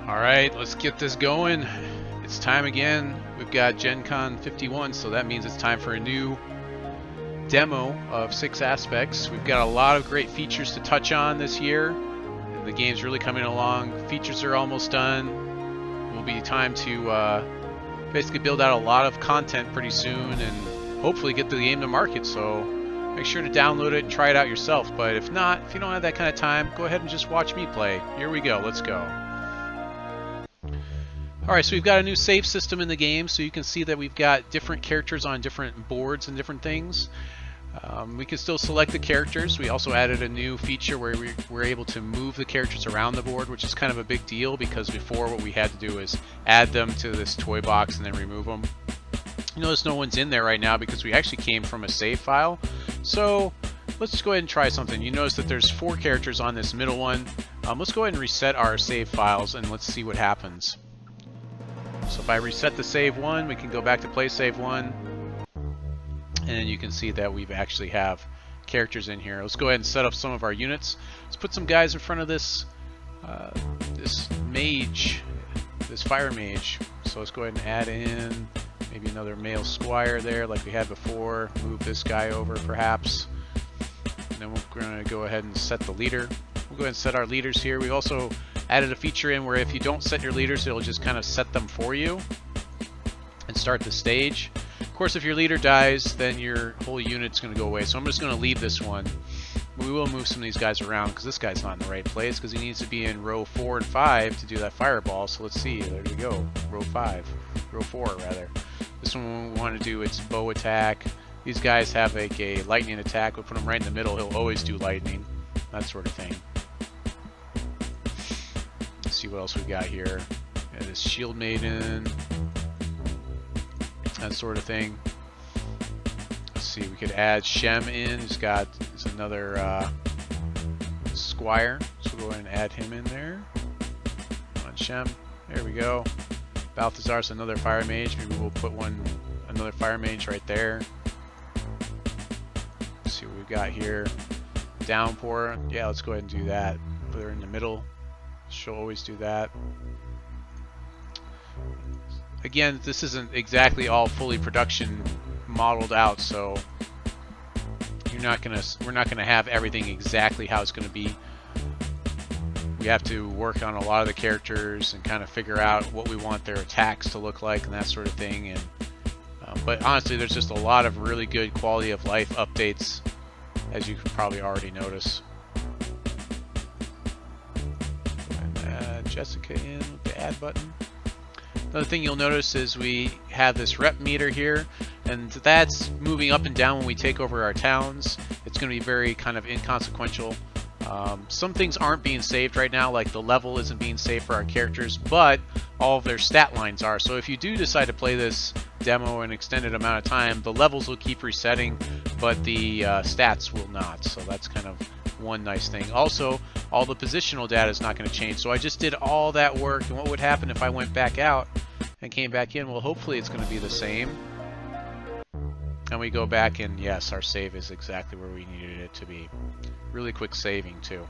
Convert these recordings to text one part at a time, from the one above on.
Alright, let's get this going. It's time again. We've got GenCon 51, so that means it's time for a new demo of 6 aspects. We've got a lot of great features to touch on this year. The game's really coming along. Features are almost done. It will be time to basically build out a lot of content pretty soon and hopefully get the game to market. So make sure to download it and try it out yourself. But if not, if you don't have that kind of time, go ahead and just watch me play. Here we go. Let's go. Alright, so we've got a new save system in the game, so you can see that we've got different characters on different boards and different things. We can still select the characters. We also added a new feature where we're able to move the characters around the board, which is kind of a big deal because before what we had to do is add them to this toy box and then remove them. You notice no one's in there right now because we actually came from a save file. So let's just go ahead and try something. You notice that there's 4 characters on this middle one. Let's go ahead and reset our save files and let's see what happens. So if I reset the save one, we can go back to play save one, and you can see that we actually have characters in here. Let's go ahead and set up some of our units. Let's put some guys in front of this this mage, this fire mage. So let's go ahead and add in maybe another male squire there like we had before. Move this guy over perhaps. And then we're going to go ahead and set the leader. We'll go ahead and set our leaders here. We've also added a feature in where if you don't set your leaders, it'll just kind of set them for you and start the stage. Of course, if your leader dies, then your whole unit's going to go away. So I'm just going to leave this one. We will move some of these guys around because this guy's not in the right place because he needs to be in row 4 and 5 to do that fireball. So let's see. There we go. Row 4 rather. This one we want to do its bow attack. These guys have like a lightning attack. We'll put him right in the middle. He'll always do lightning. That sort of thing. Let's see what else we got here. Yeah, this shield maiden. That sort of thing. Let's see, we could add Shem in. He's another squire. So we'll go ahead and add him in there. Come on, Shem. There we go. Balthazar's another fire mage. Maybe we'll put another fire mage right there. Let's see what we've got here. Downpour. Yeah, let's go ahead and do that. Put her in the middle. She'll always do that. Again, this isn't exactly all fully production modeled out, so we're not gonna have everything exactly how it's gonna be. We have to work on a lot of the characters and kind of figure out what we want their attacks to look like and that sort of thing. And but honestly, there's just a lot of really good quality of life updates, as you can probably already notice. Jessica in with the add button. Another thing you'll notice is we have this rep meter here, and that's moving up and down when we take over our towns. It's going to be very kind of inconsequential. Some things aren't being saved right now, like the level isn't being saved for our characters, but all of their stat lines are. So if you do decide to play this demo an extended amount of time, the levels will keep resetting, but the stats will not. So that's kind of one nice thing. Also, all the positional data is not going to change. So I just did all that work, and what would happen if I went back out and came back in? Well, hopefully it's going to be the same. And we go back and yes, our save is exactly where we needed it to be. Really quick saving too.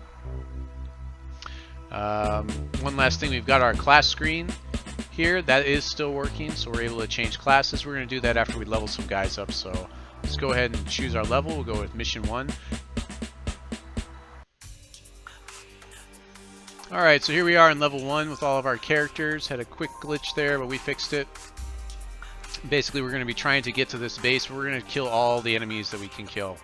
One last thing, we've got our class screen here. That is still working, so we're able to change classes. We're going to do that after we level some guys up. So let's go ahead and choose our level. We'll go with mission 1. Alright, so here we are in level 1 with all of our characters. Had a quick glitch there, but we fixed it. Basically, we're going to be trying to get to this base. We're going to kill all the enemies that we can kill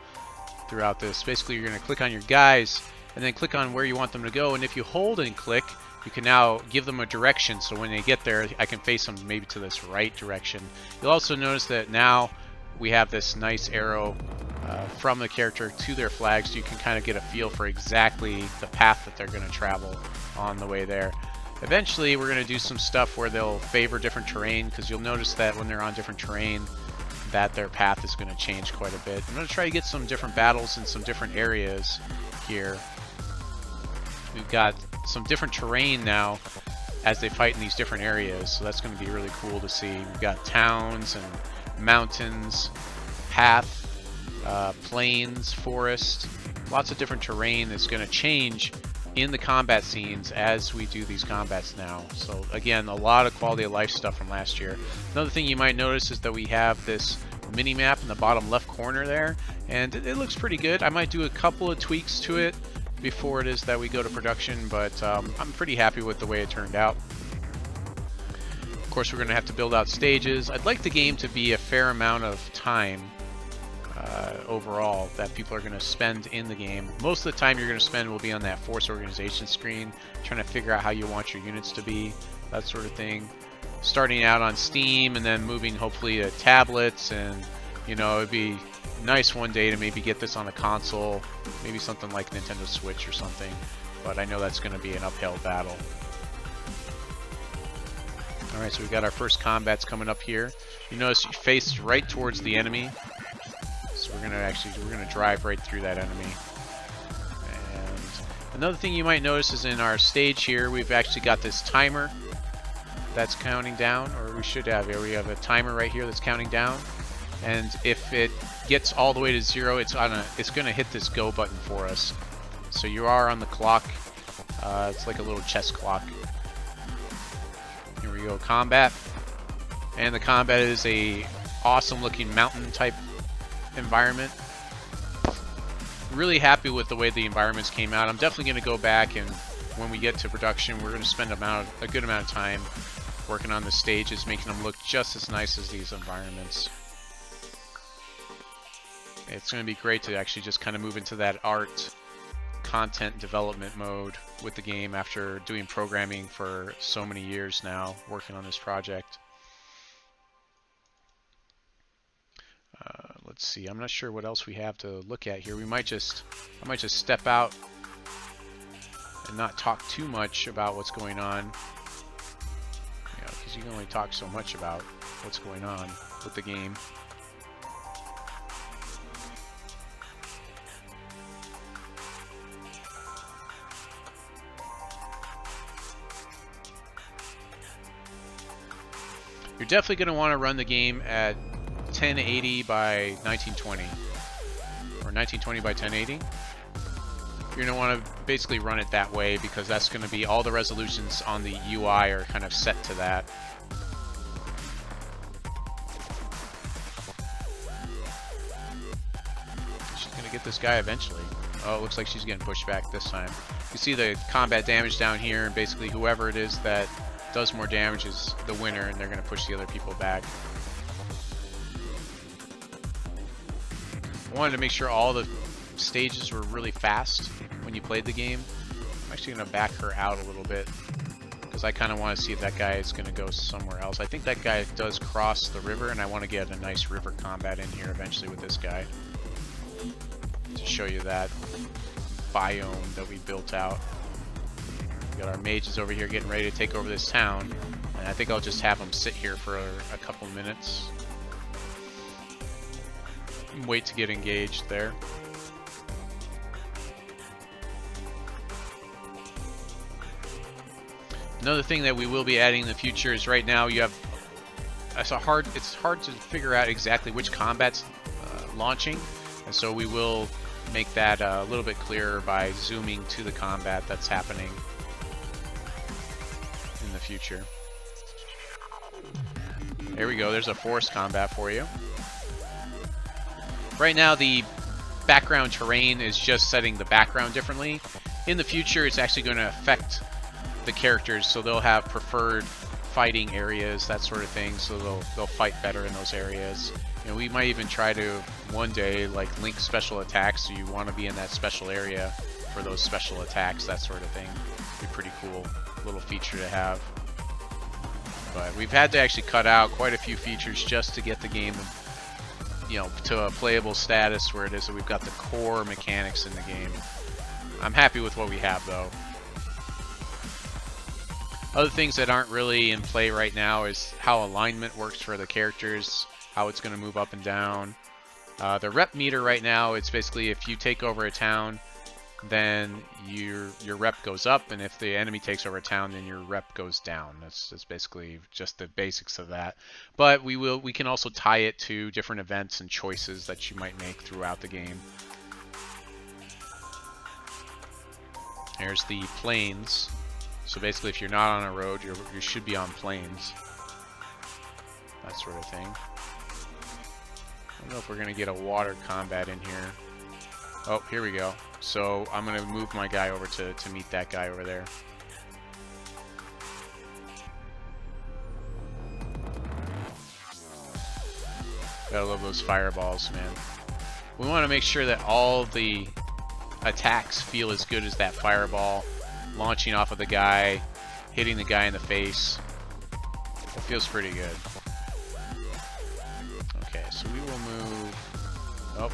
throughout this. Basically, you're going to click on your guys and then click on where you want them to go. And if you hold and click, you can now give them a direction. So when they get there, I can face them maybe to this right direction. You'll also notice that now we have this nice arrow from the character to their flag, so you can kind of get a feel for exactly the path that they're going to travel on the way there. Eventually we're going to do some stuff where they'll favor different terrain, because you'll notice that when they're on different terrain that their path is going to change quite a bit. I'm going to try to get some different battles in some different areas here. We've got some different terrain now as they fight in these different areas, so that's going to be really cool to see. We've got towns and mountains, path, plains, forest, lots of different terrain that's going to change in the combat scenes as we do these combats now. So again, a lot of quality of life stuff from last year. Another thing you might notice is that we have this mini map in the bottom left corner there, and it looks pretty good. I might do a couple of tweaks to it before it is that we go to production, but I'm pretty happy with the way it turned out. Of course, we're going to have to build out stages. I'd like the game to be a fair amount of time overall that people are going to spend in the game. Most of the time you're going to spend will be on that force organization screen, trying to figure out how you want your units to be, that sort of thing. Starting out on Steam and then moving hopefully to tablets, and you know, it'd be nice one day to maybe get this on a console, maybe something like Nintendo Switch or something, but I know that's going to be an uphill battle. Alright, so we've got our first combats coming up here. You notice you face right towards the enemy. So we're gonna drive right through that enemy. And another thing you might notice is in our stage here, we've actually got this timer that's counting down, or we should have here. We have a timer right here that's counting down. And if it gets all the way to 0, it's gonna hit this go button for us. So you are on the clock. It's like a little chess clock. Here we go, combat. And the combat is a awesome looking mountain type environment. Really happy with the way the environments came out. I'm definitely going to go back, and when we get to production, we're going to spend a good amount of time working on the stages, making them look just as nice as these environments. It's going to be great to actually just kind of move into that art content development mode with the game after doing programming for so many years now, working on this project. Let's see, I'm not sure what else we have to look at here. I might just step out and not talk too much about what's going on. Because you can only talk so much about what's going on with the game. You're definitely going to want to run the game at 1080 by 1920 or 1920 by 1080. You're going to want to basically run it that way because that's going to be all the resolutions on the UI are kind of set to that. She's going to get this guy eventually. Oh, it looks like she's getting pushed back this time. You see the combat damage down here, and basically whoever it is that does more damage is the winner, and they're going to push the other people back. I wanted to make sure all the stages were really fast when you played the game. I'm actually going to back her out a little bit because I kind of want to see if that guy is going to go somewhere else. I think that guy does cross the river, and I want to get a nice river combat in here eventually with this guy to show you that biome that we built out. We got our mages over here getting ready to take over this town, and I think I'll just have them sit here for a couple minutes. Wait to get engaged there. Another thing that we will be adding in the future is right now you have it's hard to figure out exactly which combat's launching, and so we will make that a little bit clearer by zooming to the combat that's happening in the future. There we go, there's a forest combat for you. Right now the background terrain is just setting the background differently. In the future it's actually going to affect the characters, so they'll have preferred fighting areas, that sort of thing, so they'll fight better in those areas. You know, we might even try to one day like link special attacks, so you want to be in that special area for those special attacks, that sort of thing. Be pretty cool little feature to have. But we've had to actually cut out quite a few features just to get the game, you know, to a playable status where it is that we've got the core mechanics in the game. I'm happy with what we have though. Other things that aren't really in play right now is how alignment works for the characters, how it's going to move up and down. The rep meter right now, it's basically if you take over a town, then your rep goes up, and if the enemy takes over a town, then your rep goes down. That's basically just the basics of that. But we can also tie it to different events and choices that you might make throughout the game. There's the plains. So basically, if you're not on a road, you should be on plains. That sort of thing. I don't know if we're going to get a water combat in here. Oh, here we go. So I'm going to move my guy over to meet that guy over there. Gotta love those fireballs, man. We want to make sure that all the attacks feel as good as that fireball. Launching off of the guy, hitting the guy in the face. It feels pretty good. Okay, so we will move... Oh.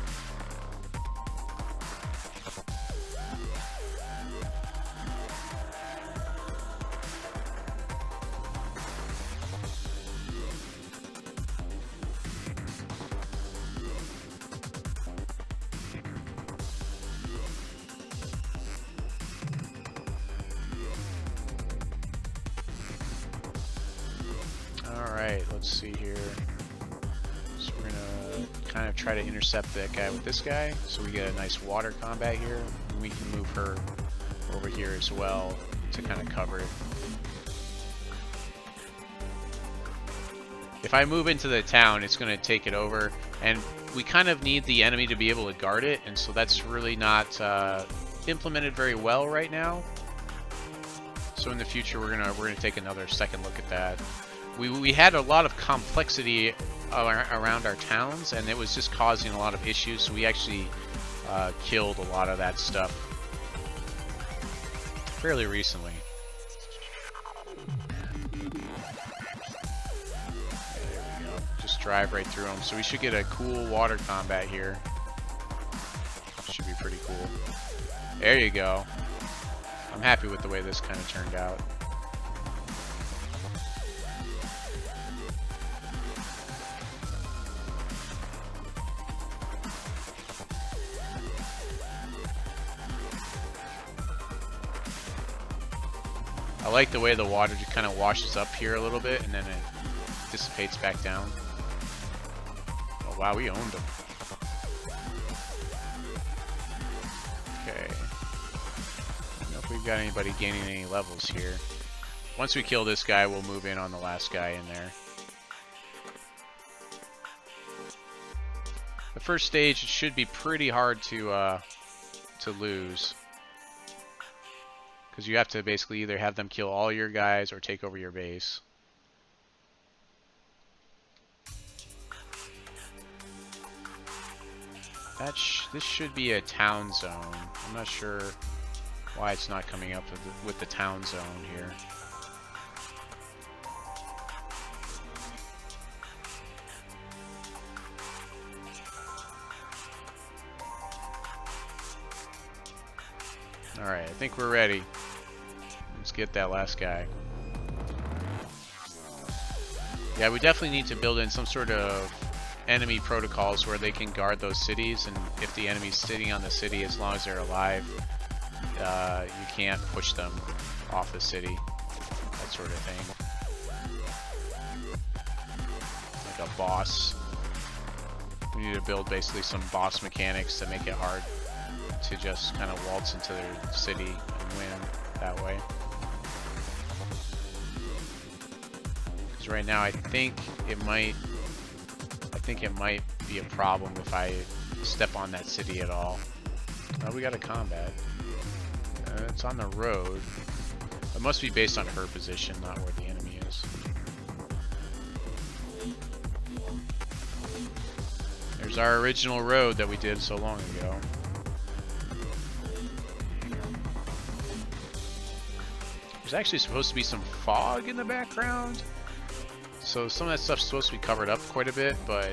Alright, let's see here. So we're gonna kind of try to intercept that guy with this guy, so we get a nice water combat here. And we can move her over here as well to kind of cover it. If I move into the town, it's going to take it over, and we kind of need the enemy to be able to guard it, and so that's really not implemented very well right now. So in the future, we're gonna take another second look at that. We had a lot of complexity around our towns, and it was just causing a lot of issues, so we actually killed a lot of that stuff fairly recently. There we go. Just drive right through them. So we should get a cool water combat here. Should be pretty cool. There you go. I'm happy with the way this kind of turned out. I like the way the water just kind of washes up here a little bit and then it dissipates back down. Oh wow, we owned them. Okay. I don't know if we've got anybody gaining any levels here. Once we kill this guy, we'll move in on the last guy in there. The first stage should be pretty hard to lose. Because you have to basically either have them kill all your guys or take over your base. This should be a town zone. I'm not sure why it's not coming up with the town zone here. Alright, I think we're ready. Let's get that last guy. Yeah, we definitely need to build in some sort of enemy protocols where they can guard those cities, and if the enemy's sitting on the city, as long as they're alive, you can't push them off the city. That sort of thing. Like a boss. We need to build basically some boss mechanics to make it hard to just kind of waltz into their city and win that way. Because right now I think it might be a problem if I step on that city at all. Oh, we got a combat. It's on the road. It must be based on her position, not where the enemy is. There's our original road that we did so long ago. There's actually supposed to be some fog in the background, so some of that stuff's supposed to be covered up quite a bit, but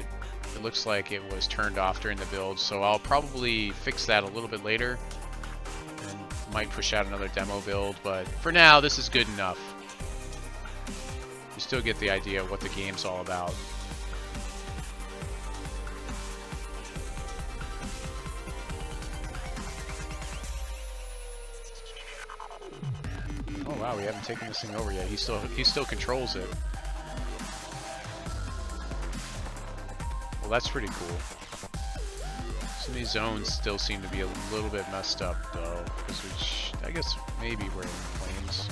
it looks like it was turned off during the build, so I'll probably fix that a little bit later and might push out another demo build, but for now this is good enough. You still get the idea of what the game's all about. Oh wow, we haven't taken this thing over yet. He still controls it. Well, that's pretty cool. Some of these zones still seem to be a little bit messed up though, because I guess maybe we're in planes.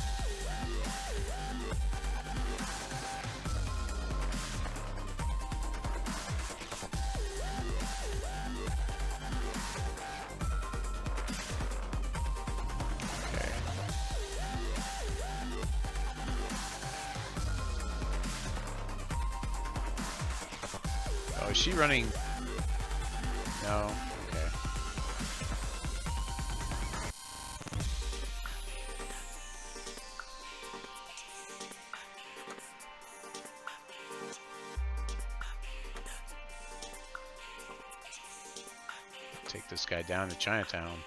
Oh, is she running? No. Okay. Take this guy down to Chinatown.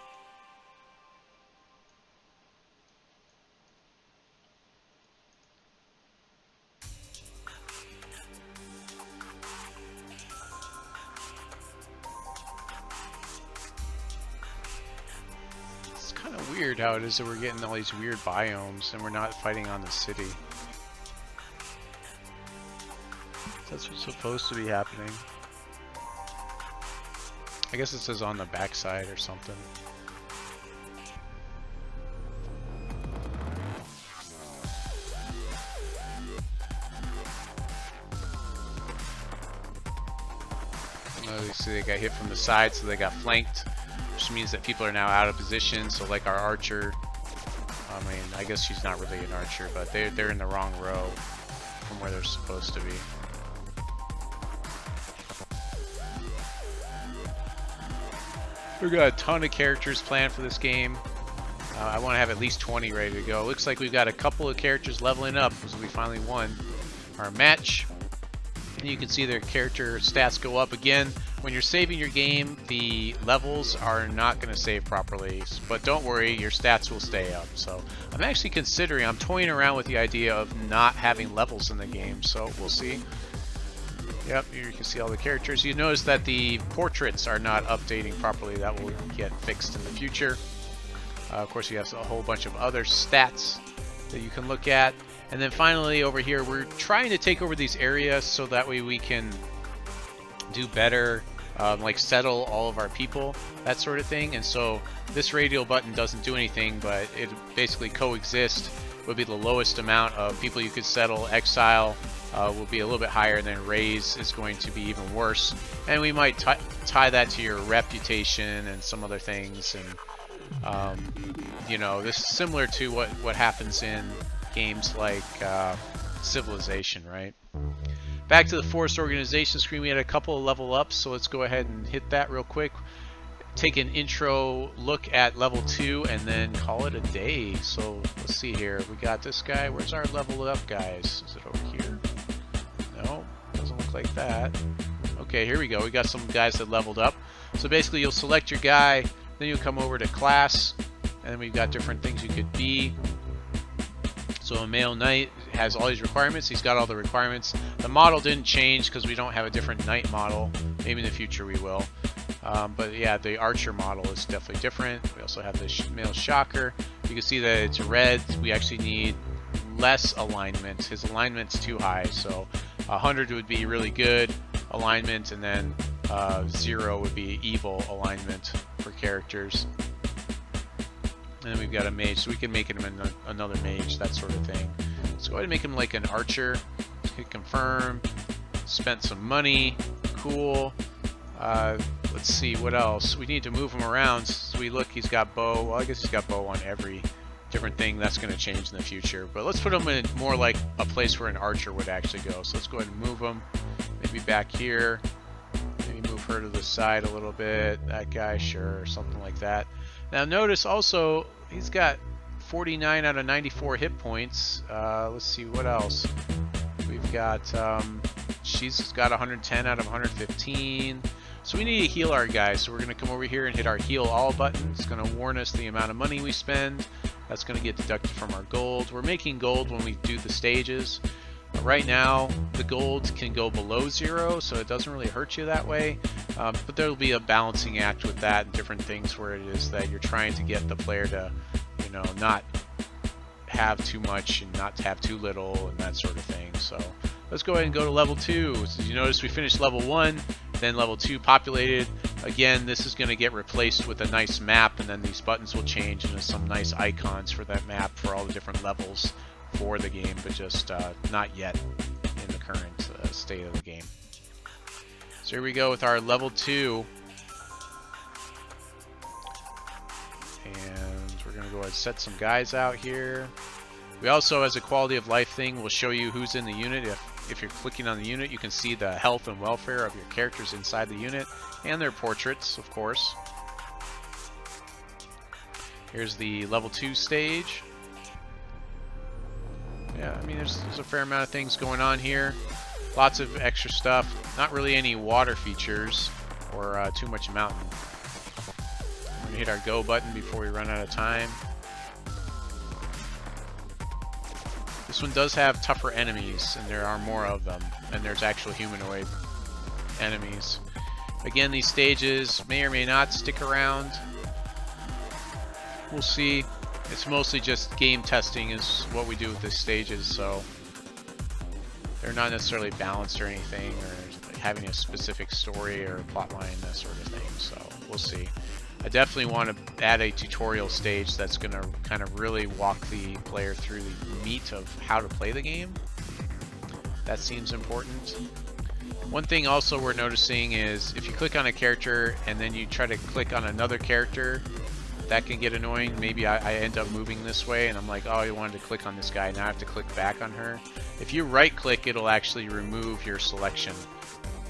Weird how it is that we're getting all these weird biomes and we're not fighting on the city. That's what's supposed to be happening. I guess it says on the backside or something. You see they got hit from the side, so they got flanked. Which means that people are now out of position. So like our archer, I mean, I guess she's not really an archer, but they're in the wrong row from where they're supposed to be. We've got a ton of characters planned for this game. I want to have at least 20 ready to go. Looks like we've got a couple of characters leveling up because we finally won our match. And you can see their character stats go up again. When you're saving your game, the levels are not going to save properly, but don't worry, your stats will stay up. So I'm actually considering, I'm toying around with the idea of not having levels in the game, so we'll see. Yep, here you can see all the characters. You notice that the portraits are not updating properly. That will get fixed in the future. Of course, you have a whole bunch of other stats that you can look at. And then finally over here, we're trying to take over these areas so that way we can do better, like settle all of our people, that sort of thing. And so this radial button doesn't do anything, but it basically coexist would be the lowest amount of people you could settle. Exile will be a little bit higher, and then raise is going to be even worse. And we might tie that to your reputation and some other things. And you know, this is similar to what happens in games like Civilization, right? Back to the forest organization screen, we had a couple of level ups, so let's go ahead and hit that real quick. Take an intro look at level 2 and then call it a day. So let's see here. We got this guy. Where's our level up guys? Is it over here? No, doesn't look like that. Okay, here we go. We got some guys that leveled up. So basically you'll select your guy, then you'll come over to class, and then we've got different things you could be. So a male knight has all these requirements. He's got all the requirements. The model didn't change because we don't have a different knight model. Maybe in the future we will. But yeah, the archer model is definitely different. We also have the male shocker. You can see that it's red. We actually need less alignment. His alignment's too high, so 100 would be really good alignment, and then 0 would be evil alignment for characters. And then we've got a mage, so we can make him another mage, that sort of thing. Let's go ahead and make him like an archer. Hit confirm. Spent some money. Cool. Let's see, what else? We need to move him around. So we look, he's got bow. Well, I guess he's got bow on every different thing. That's going to change in the future. But let's put him in more like a place where an archer would actually go. So let's go ahead and move him. Maybe back here. Maybe move her to the side a little bit. That guy, sure, or something like that. Now notice also, he's got 49 out of 94 hit points. Let's see, what else? We've got, she's got 110 out of 115. So we need to heal our guys. So we're going to come over here and hit our heal all button. It's going to warn us the amount of money we spend. That's going to get deducted from our gold. We're making gold when we do the stages. Right now, the gold can go below 0, so it doesn't really hurt you that way. But there will be a balancing act with that and different things where it is that you're trying to get the player to, you know, not have too much and not have too little and that sort of thing. So let's go ahead and go to level 2. So you notice we finished level 1. then level 2 populated. Again, this is going to get replaced with a nice map, and then these buttons will change into some nice icons for that map for all the different levels for the game, but just not yet in the current state of the game. So here we go with our level 2. And we're going to go ahead and set some guys out here. We also, as a quality of life thing, will show you who's in the unit. If you're clicking on the unit, you can see the health and welfare of your characters inside the unit, and their portraits, of course. Here's the level 2 stage. Yeah, I mean, there's a fair amount of things going on here. Lots of extra stuff. Not really any water features or too much mountain. We're going to hit our go button before we run out of time. This one does have tougher enemies, and there are more of them, and there's actual humanoid enemies. Again, these stages may or may not stick around. We'll see. It's mostly just game testing is what we do with these stages, so they're not necessarily balanced or anything, or having a specific story or plot line, that sort of thing, so we'll see. I definitely want to add a tutorial stage that's going to kind of really walk the player through the meat of how to play the game. That seems important. One thing also we're noticing is if you click on a character and then you try to click on another character, that can get annoying. Maybe I end up moving this way and I'm like, oh, I wanted to click on this guy, now I have to click back on her. If you right click, it'll actually remove your selection.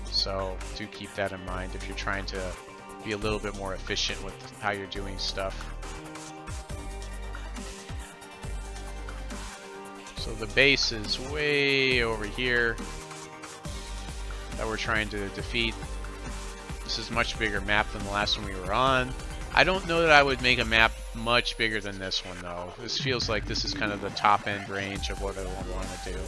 So do keep that in mind if you're trying to be a little bit more efficient with how you're doing stuff. So the base is way over here that we're trying to defeat. This is a much bigger map than the last one we were on. I don't know that I would make a map much bigger than this one though. This feels like this is kind of the top end range of what I want to do.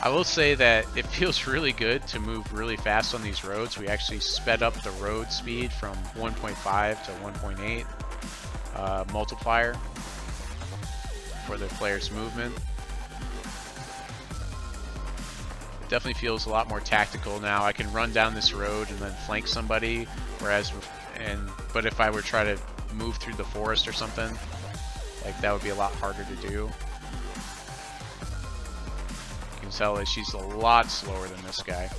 I will say that it feels really good to move really fast on these roads. We actually sped up the road speed from 1.5 to 1.8 multiplier for the player's movement. It definitely feels a lot more tactical now. I can run down this road and then flank somebody, whereas but if I were to try to move through the forest or something, like that would be a lot harder to do. You can tell that she's a lot slower than this guy.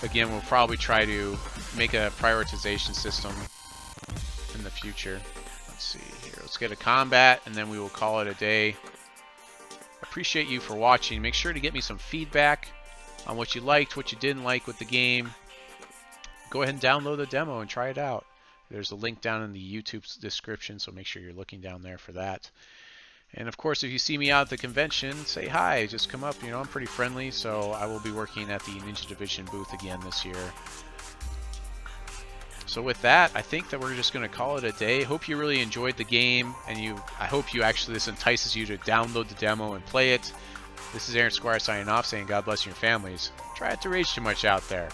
Again, we'll probably try to make a prioritization system in the future. Let's see here. Let's get a combat and then we will call it a day. Appreciate you for watching. Make sure to get me some feedback on what you liked, what you didn't like with the game. Go ahead and download the demo and try it out. There's a link down in the YouTube description, so make sure you're looking down there for that. And of course, if you see me out at the convention, say hi, just come up. You know, I'm pretty friendly, so I will be working at the Ninja Division booth again this year. So with that, I think that we're just going to call it a day. Hope you really enjoyed the game, and I hope this entices you to download the demo and play it. This is Aaron Squire signing off, saying God bless your families. Try not to rage too much out there.